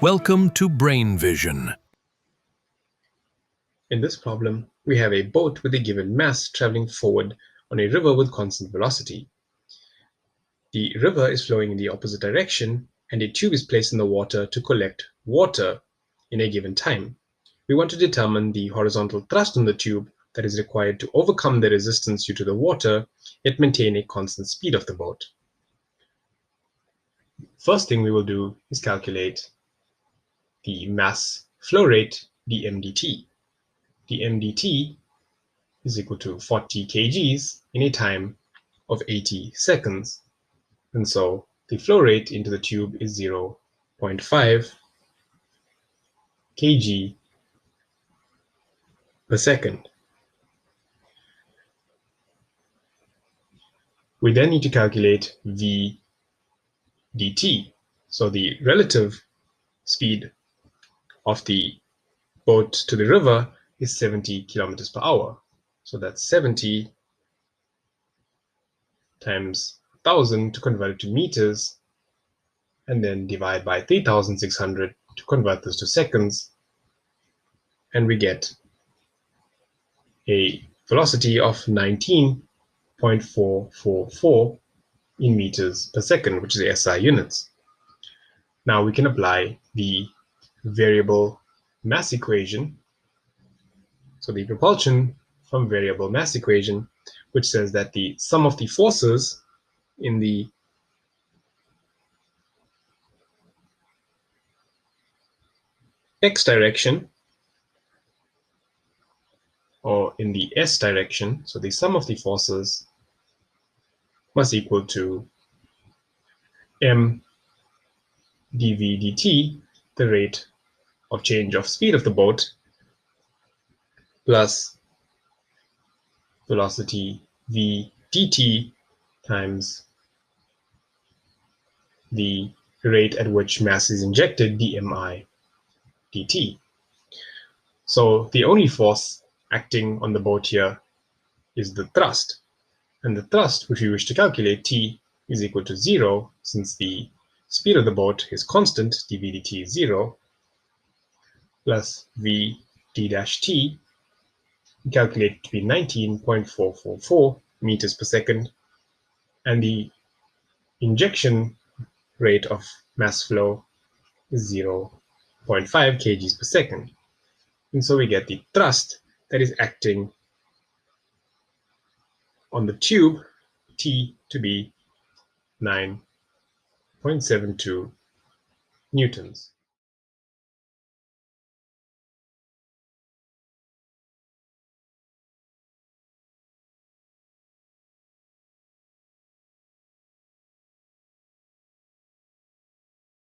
Welcome to Brain Vision. In this problem, we have a boat with a given mass traveling forward on a river with constant velocity. The river is flowing in the opposite direction, and a tube is placed in the water to collect water in a given time. We want to determine the horizontal thrust on the tube that is required to overcome the resistance due to the water, yet maintain a constant speed of the boat. First thing we will do is calculate the mass flow rate, dm dt. dm dt is equal to 40 kgs in a time of 80 seconds. And so the flow rate into the tube is 0.5 kg per second. We then need to calculate v dt. So the relative speed of the boat to the river is 70 kilometers per hour. So that's 70 times 1,000 to convert it to meters, and then divide by 3,600 to convert this to seconds, and we get a velocity of 19.444 in meters per second, which is the SI units. Now we can apply the variable mass equation. So the propulsion from variable mass equation, which says that the sum of the forces in the x direction or in the s direction, so the sum of the forces must equal to m dv dt, the rate of change of speed of the boat, plus velocity v dt times the rate at which mass is injected, dmi dt. So the only force acting on the boat here is the thrust. And the thrust, which we wish to calculate, T, is equal to 0, since the speed of the boat is constant, dv dt is 0, plus v d dash t, we calculate to be 19.444 meters per second, and the injection rate of mass flow is 0.5 kgs per second. And so we get the thrust that is acting on the tube, T, to be 9.72 newtons.